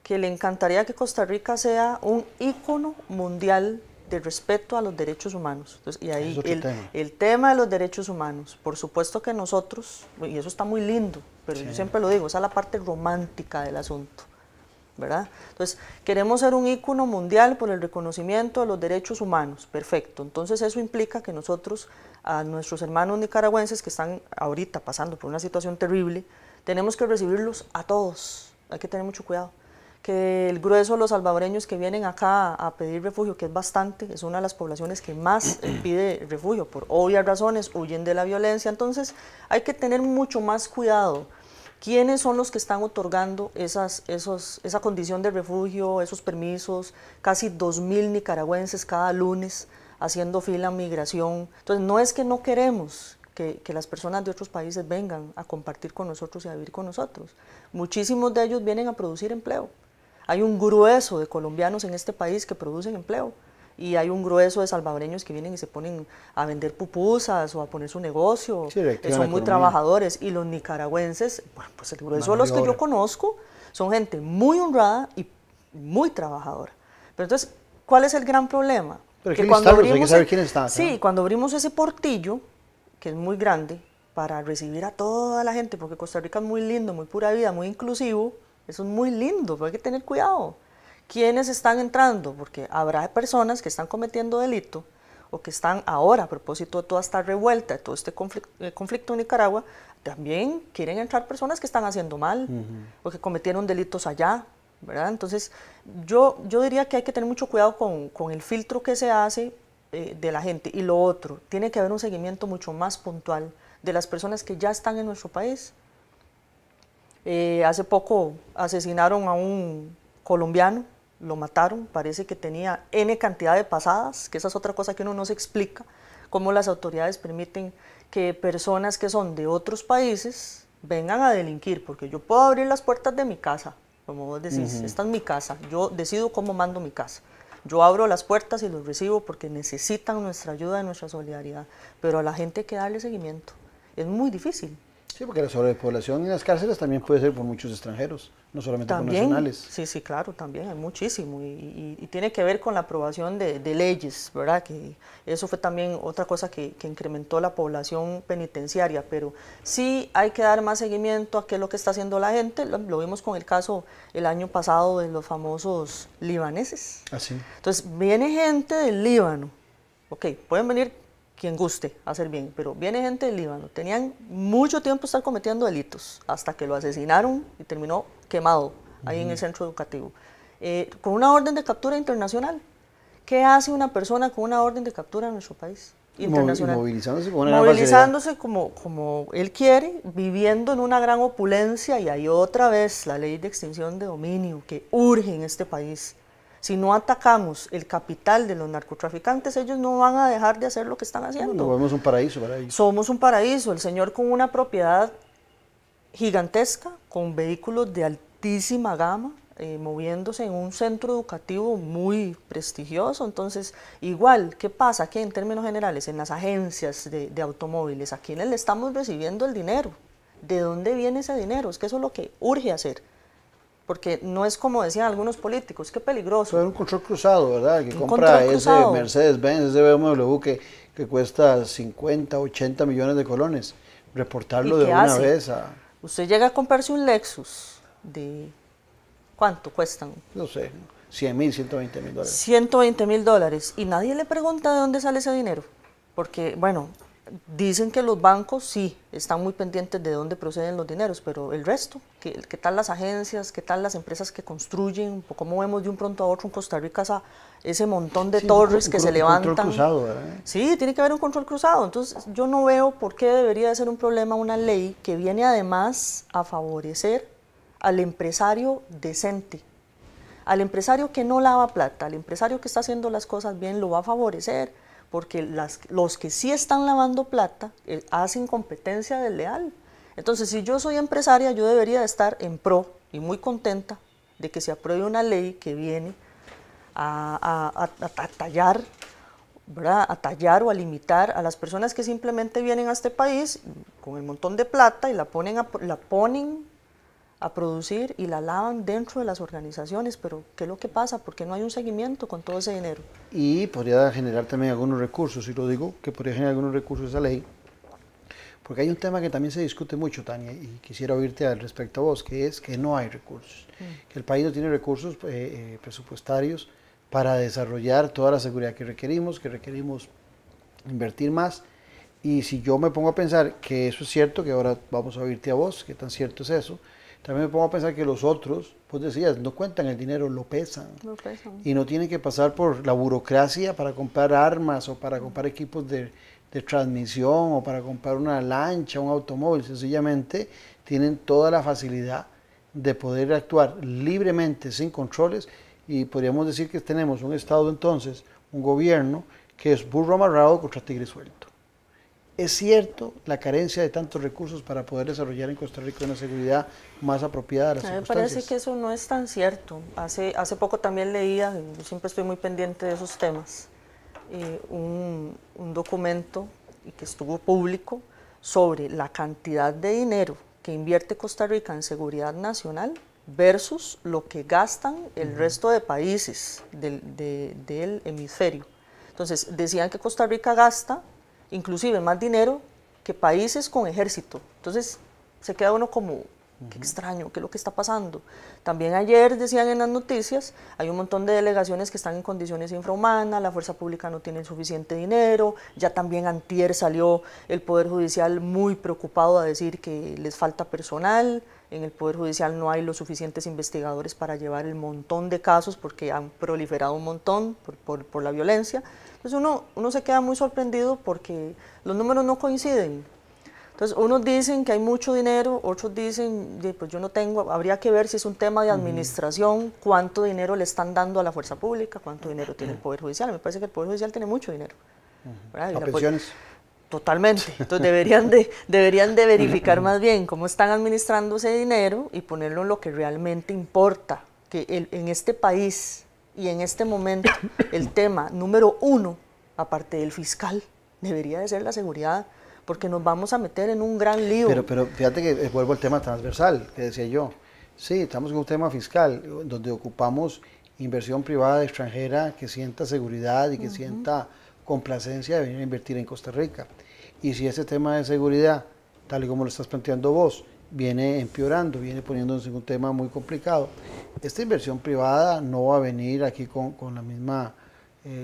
que le encantaría que Costa Rica sea un ícono mundial de respeto a los derechos humanos. Entonces, y ahí el tema de los derechos humanos, por supuesto que nosotros, y eso está muy lindo, pero yo siempre lo digo, esa es la parte romántica del asunto, ¿verdad? Entonces, queremos ser un ícono mundial por el reconocimiento de los derechos humanos, perfecto. Entonces eso implica que nosotros, a nuestros hermanos nicaragüenses que están ahorita pasando por una situación terrible, tenemos que recibirlos a todos, hay que tener mucho cuidado. Que el grueso de los salvadoreños que vienen acá a pedir refugio, que es bastante, es una de las poblaciones que más pide refugio, por obvias razones, huyen de la violencia. Entonces hay que tener mucho más cuidado. ¿Quiénes son los que están otorgando esa condición de refugio, esos permisos? Casi 2.000 nicaragüenses cada lunes haciendo fila en migración. Entonces no es que no queremos que las personas de otros países vengan a compartir con nosotros y a vivir con nosotros. Muchísimos de ellos vienen a producir empleo. Hay un grueso de colombianos en este país que producen empleo y hay un grueso de salvadoreños que vienen y se ponen a vender pupusas o a poner su negocio, son muy trabajadores, y los nicaragüenses, bueno, pues el grueso de los que yo conozco son gente muy honrada y muy trabajadora. Pero entonces, ¿cuál es el gran problema? Pero que cuando abrimos, hay que saber quién está. Sí, cuando abrimos ese portillo, que es muy grande, para recibir a toda la gente, porque Costa Rica es muy lindo, muy pura vida, muy inclusivo. Eso es muy lindo, pero hay que tener cuidado. ¿Quiénes están entrando? Porque habrá personas que están cometiendo delito o que están ahora, a propósito de toda esta revuelta, de todo este conflicto en Nicaragua, también quieren entrar personas que están haciendo mal o que cometieron delitos allá, ¿verdad? Entonces, yo diría que hay que tener mucho cuidado con el filtro que se hace de la gente. Y lo otro, tiene que haber un seguimiento mucho más puntual de las personas que ya están en nuestro país. Hace poco asesinaron a un colombiano, lo mataron, parece que tenía N cantidad de pasadas, que esa es otra cosa que uno no se explica, cómo las autoridades permiten que personas que son de otros países vengan a delinquir, porque yo puedo abrir las puertas de mi casa, como vos decís, esta es mi casa, yo decido cómo mando mi casa. Yo abro las puertas y los recibo porque necesitan nuestra ayuda y nuestra solidaridad, pero a la gente hay que darle seguimiento. Es muy difícil. Sí, porque la sobrepoblación en las cárceles también puede ser por muchos extranjeros, no solamente por nacionales. Sí, sí, claro, también hay muchísimo y tiene que ver con la aprobación de leyes, ¿verdad? Que eso fue también otra cosa que incrementó la población penitenciaria, pero sí hay que dar más seguimiento a qué es lo que está haciendo la gente. Lo vimos con el caso el año pasado de los famosos libaneses. Así. Entonces, viene gente del Líbano, ok, pueden venir quien guste hacer bien, pero viene gente del Líbano, tenían mucho tiempo estar cometiendo delitos, hasta que lo asesinaron y terminó quemado ahí en el centro educativo, con una orden de captura internacional. ¿Qué hace una persona con una orden de captura en nuestro país internacional? Movilizándose como él quiere, viviendo en una gran opulencia, y hay otra vez la ley de extinción de dominio que urge en este país. Si no atacamos el capital de los narcotraficantes, ellos no van a dejar de hacer lo que están haciendo. Nos volvemos un paraíso para ellos. Somos un paraíso. El señor con una propiedad gigantesca, con vehículos de altísima gama, moviéndose en un centro educativo muy prestigioso. Entonces, igual, ¿qué pasa aquí en términos generales? En las agencias de automóviles, ¿a quiénes le estamos recibiendo el dinero? ¿De dónde viene ese dinero? Es que eso es lo que urge hacer. Porque no es como decían algunos políticos, qué peligroso. Es un control cruzado, ¿verdad? Que compra ese Mercedes-Benz, ese BMW que cuesta 50, 80 millones de colones. Reportarlo de una vez a... Usted llega a comprarse un Lexus de... ¿Cuánto cuestan? No sé, 100,000, 120,000 dólares. 120,000 dólares. Y nadie le pregunta de dónde sale ese dinero. Porque, bueno, dicen que los bancos sí están muy pendientes de dónde proceden los dineros, pero el resto, ¿qué tal las agencias, qué tal las empresas que construyen? ¿Cómo vemos de un pronto a otro en Costa Rica ese montón de torres que se levantan? Un control cruzado, ¿verdad? Sí, tiene que haber un control cruzado. Entonces yo no veo por qué debería de ser un problema una ley que viene además a favorecer al empresario decente. Al empresario que no lava plata, al empresario que está haciendo las cosas bien, lo va a favorecer, porque los que sí están lavando plata hacen competencia desleal. Entonces, si yo soy empresaria, yo debería de estar en pro y muy contenta de que se apruebe una ley que viene a tallar, ¿verdad? A tallar o a limitar a las personas que simplemente vienen a este país con el montón de plata y la ponen a producir y la lavan dentro de las organizaciones. Pero ¿qué es lo que pasa? Porque no hay un seguimiento con todo ese dinero. Y podría generar también algunos recursos, y lo digo, que podría generar algunos recursos esa ley, porque hay un tema que también se discute mucho, Tania, y quisiera oírte al respecto a vos, que es que no hay recursos, que el país no tiene recursos presupuestarios para desarrollar toda la seguridad que requerimos invertir más. Y si yo me pongo a pensar que eso es cierto, que ahora vamos a oírte a vos, qué tan cierto es eso, también me pongo a pensar que los otros, pues decías, no cuentan el dinero, lo pesan. Y no tienen que pasar por la burocracia para comprar armas o para comprar equipos de transmisión o para comprar una lancha, un automóvil. Sencillamente tienen toda la facilidad de poder actuar libremente, sin controles, y podríamos decir que tenemos un Estado entonces, un gobierno, que es burro amarrado contra tigre suelto. ¿Es cierto la carencia de tantos recursos para poder desarrollar en Costa Rica una seguridad más apropiada a las circunstancias? Me parece que eso no es tan cierto. Hace poco también leía, yo siempre estoy muy pendiente de esos temas, un documento que estuvo público sobre la cantidad de dinero que invierte Costa Rica en seguridad nacional versus lo que gastan el resto de países del hemisferio. Entonces, decían que Costa Rica gasta inclusive más dinero que países con ejército. Entonces se queda uno como, Qué extraño, ¿qué es lo que está pasando? También ayer decían en las noticias, hay un montón de delegaciones que están en condiciones infrahumanas, la fuerza pública no tiene suficiente dinero, ya también antier salió el Poder Judicial muy preocupado a decir que les falta personal, en el Poder Judicial no hay los suficientes investigadores para llevar el montón de casos porque han proliferado un montón por la violencia. Entonces uno se queda muy sorprendido porque los números no coinciden. Entonces, unos dicen que hay mucho dinero, otros dicen, pues yo no tengo, habría que ver si es un tema de administración, cuánto dinero le están dando a la fuerza pública, cuánto dinero tiene el Poder Judicial. Me parece que el Poder Judicial tiene mucho dinero. ¿A pensiones? Totalmente. Entonces, deberían de verificar más bien cómo están administrando ese dinero y ponerlo en lo que realmente importa, que en este país y en este momento el tema número uno, aparte del fiscal, debería de ser la seguridad, porque nos vamos a meter en un gran lío. Pero fíjate que vuelvo al tema transversal, que decía yo. Sí, estamos en un tema fiscal, donde ocupamos inversión privada extranjera que sienta seguridad y que sienta complacencia de venir a invertir en Costa Rica. Y si ese tema de seguridad, tal y como lo estás planteando vos, viene empeorando, viene poniéndose en un tema muy complicado, esta inversión privada no va a venir aquí con la misma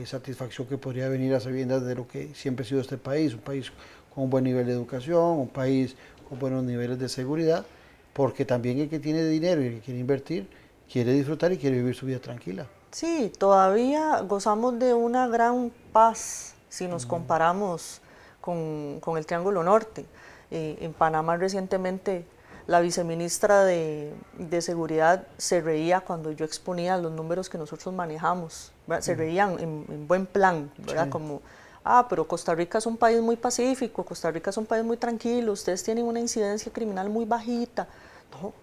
satisfacción que podría venir a sabiendas de lo que siempre ha sido este país, un país con un buen nivel de educación, un país con buenos niveles de seguridad, porque también el que tiene dinero y el que quiere invertir, quiere disfrutar y quiere vivir su vida tranquila. Sí, todavía gozamos de una gran paz si nos comparamos con el Triángulo Norte. En Panamá recientemente la viceministra de Seguridad se reía cuando yo exponía los números que nosotros manejamos, ¿verdad? Se reían en buen plan, ¿verdad? Sí. Como, pero Costa Rica es un país muy pacífico, Costa Rica es un país muy tranquilo, ustedes tienen una incidencia criminal muy bajita. No,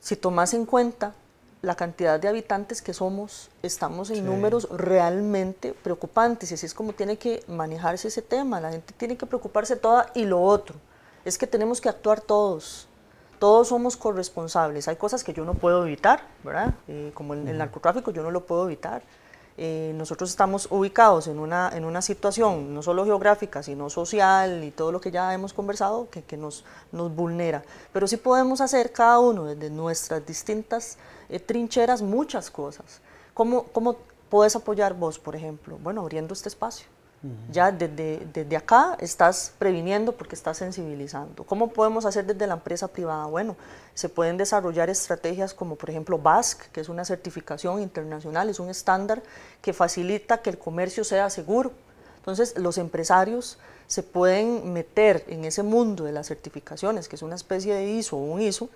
si tomas en cuenta la cantidad de habitantes que somos, estamos en números realmente preocupantes, y así es como tiene que manejarse ese tema. La gente tiene que preocuparse toda, y lo otro es que tenemos que actuar todos somos corresponsables. Hay cosas que yo no puedo evitar, ¿verdad? Como el narcotráfico, yo no lo puedo evitar. Nosotros estamos ubicados en una situación no solo geográfica, sino social, y todo lo que ya hemos conversado, que nos vulnera. Pero sí podemos hacer cada uno desde nuestras distintas trincheras muchas cosas. ¿Cómo puedes apoyar vos, por ejemplo? Bueno, abriendo este espacio. Ya desde acá estás previniendo porque estás sensibilizando. ¿Cómo podemos hacer desde la empresa privada? Bueno, se pueden desarrollar estrategias como por ejemplo BASC, que es una certificación internacional, es un estándar que facilita que el comercio sea seguro. Entonces los empresarios se pueden meter en ese mundo de las certificaciones, que es una especie de ISO o un ISO,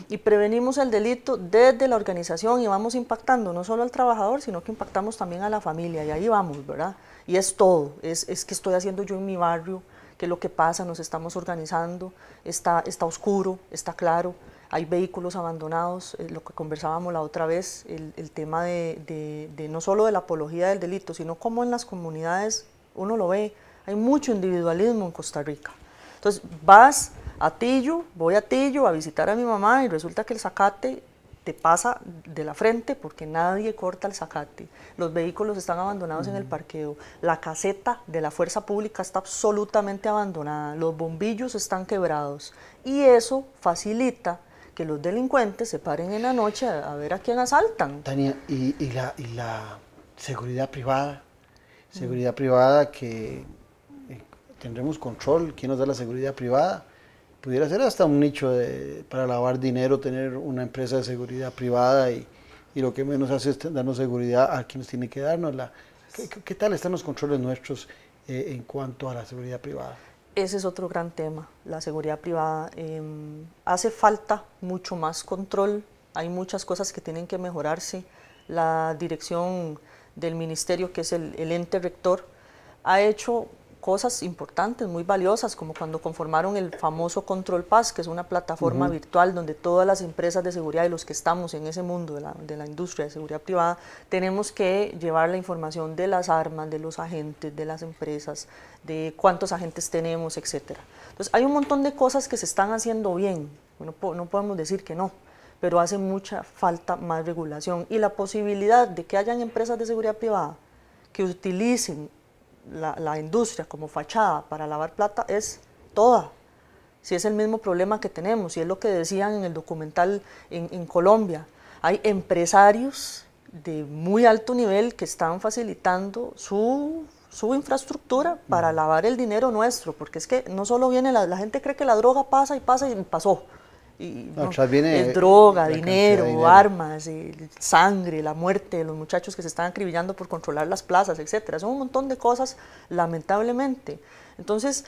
y prevenimos el delito desde la organización, y vamos impactando no solo al trabajador, sino que impactamos también a la familia, y ahí vamos, ¿verdad? Y es todo, es que estoy haciendo yo en mi barrio, qué es lo que pasa, nos estamos organizando, está oscuro, está claro, hay vehículos abandonados, lo que conversábamos la otra vez, el tema de no solo de la apología del delito, sino cómo en las comunidades uno lo ve. Hay mucho individualismo en Costa Rica. Entonces vas a Tillo, voy a Tillo a visitar a mi mamá, y resulta que el zacate te pasa de la frente porque nadie corta el zacate. Los vehículos están abandonados en el parqueo. La caseta de la fuerza pública está absolutamente abandonada. Los bombillos están quebrados. Y eso facilita que los delincuentes se paren en la noche a ver a quién asaltan. Tania, y la seguridad privada. Seguridad privada que tendremos control, quién nos da la seguridad privada. Pudiera ser hasta un nicho para lavar dinero, tener una empresa de seguridad privada, y lo que menos hace es darnos seguridad a quienes tienen que dárnosla. ¿Qué tal están los controles nuestros en cuanto a la seguridad privada? Ese es otro gran tema, la seguridad privada. Hace falta mucho más control, hay muchas cosas que tienen que mejorarse. La dirección del ministerio, que es el ente rector, ha hecho cosas importantes, muy valiosas, como cuando conformaron el famoso Control Paz, que es una plataforma virtual donde todas las empresas de seguridad y los que estamos en ese mundo de la industria de seguridad privada tenemos que llevar la información de las armas, de los agentes, de las empresas, de cuántos agentes tenemos, etc. Entonces hay un montón de cosas que se están haciendo bien, no podemos decir que no, pero hace mucha falta más regulación, y la posibilidad de que hayan empresas de seguridad privada que utilicen la industria como fachada para lavar plata es toda. si es el mismo problema que tenemos, si es lo que decían en el documental en Colombia. Hay empresarios de muy alto nivel que están facilitando su infraestructura para lavar el dinero nuestro, porque es que no solo viene, la gente cree que la droga pasa y pasó. Y no, es droga, dinero, armas, sangre, la muerte de los muchachos que se están acribillando por controlar las plazas, etcétera. Son un montón de cosas, lamentablemente. Entonces,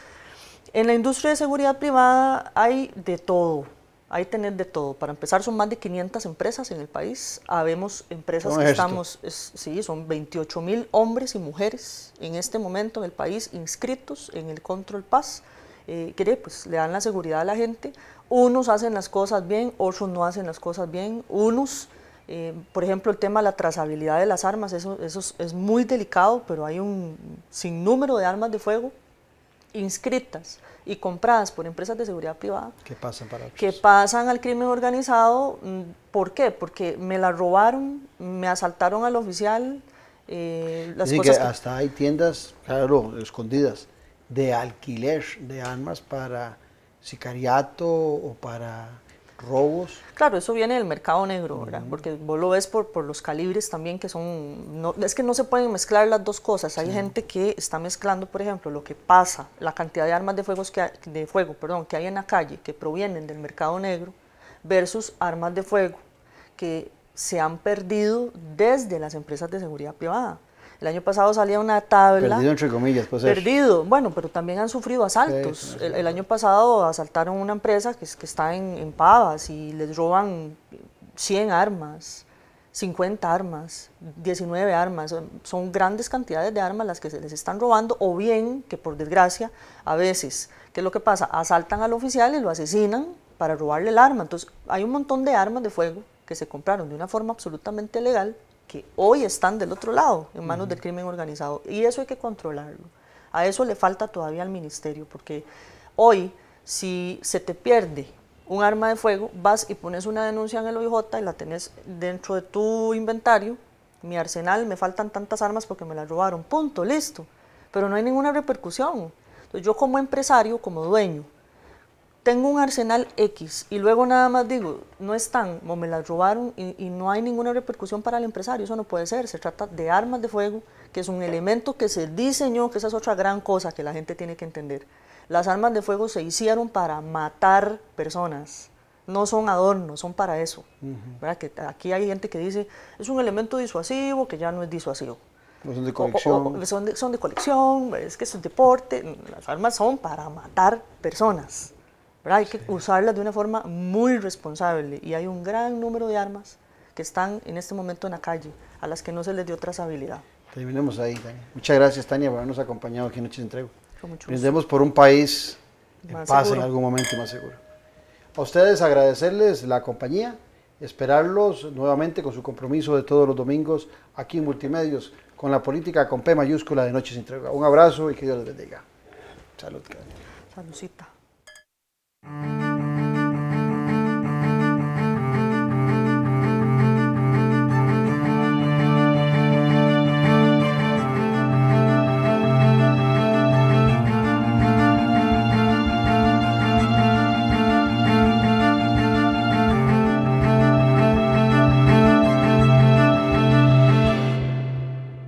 en la industria de seguridad privada hay de todo. Hay tener de todo. Para empezar, son más de 500 empresas en el país. Habemos empresas que estamos, sí, son 28.000 hombres y mujeres en este momento en el país inscritos en el Control Paz, que pues, le dan la seguridad a la gente. Unos hacen las cosas bien, otros no hacen las cosas bien. Unos, por ejemplo, el tema de la trazabilidad de las armas, eso es muy delicado, pero hay un sinnúmero de armas de fuego inscritas y compradas por empresas de seguridad privada que pasan al crimen organizado. ¿Por qué? Porque me la robaron, me asaltaron al oficial. Dicen que hasta hay tiendas, claro, escondidas, de alquiler de armas para sicariato o para robos. Claro, eso viene del mercado negro, ¿verdad? Porque vos lo ves por los calibres también, que son, no, es que no se pueden mezclar las dos cosas. Hay gente que está mezclando, por ejemplo, lo que pasa, la cantidad de armas de fuego que hay en la calle, que provienen del mercado negro, versus armas de fuego que se han perdido desde las empresas de seguridad privada. El año pasado salía una tabla... Perdido entre comillas, pues. Perdido, bueno, pero también han sufrido asaltos. Sí, el año pasado asaltaron una empresa que está en Pavas y les roban 100 armas, 50 armas, 19 armas. Son grandes cantidades de armas las que se les están robando, o bien que por desgracia, a veces, ¿qué es lo que pasa? Asaltan al oficial y lo asesinan para robarle el arma. Entonces, hay un montón de armas de fuego que se compraron de una forma absolutamente legal, que hoy están del otro lado, en manos del crimen organizado, y eso hay que controlarlo. A eso le falta todavía al ministerio, porque hoy, si se te pierde un arma de fuego, vas y pones una denuncia en el OIJ y la tenés dentro de tu inventario, mi arsenal, me faltan tantas armas porque me las robaron, punto, listo, pero no hay ninguna repercusión. Entonces yo como empresario, como dueño, tengo un arsenal X y luego nada más digo, no están o me las robaron y no hay ninguna repercusión para el empresario. Eso no puede ser. Se trata de armas de fuego, que es un elemento que se diseñó, que esa es otra gran cosa que la gente tiene que entender. Las armas de fuego se hicieron para matar personas, no son adornos, son para eso. ¿Verdad? Que aquí hay gente que dice, es un elemento disuasivo, que ya no es disuasivo. Son de colección. Son de colección, es que es un deporte. Las armas son para matar personas. ¿Verdad? Hay que usarlas de una forma muy responsable, y hay un gran número de armas que están en este momento en la calle, a las que no se les dio trazabilidad. Terminemos ahí, Tania. Muchas gracias, Tania, por habernos acompañado aquí en Noches de Entrego. Con mucho gusto. Brindemos por un país en paz seguro. En algún momento y más seguro. A ustedes agradecerles la compañía, esperarlos nuevamente con su compromiso de todos los domingos aquí en Multimedios, con la política con P mayúscula de Noches de Entrego. Un abrazo y que Dios les bendiga. Salud. Saludcita.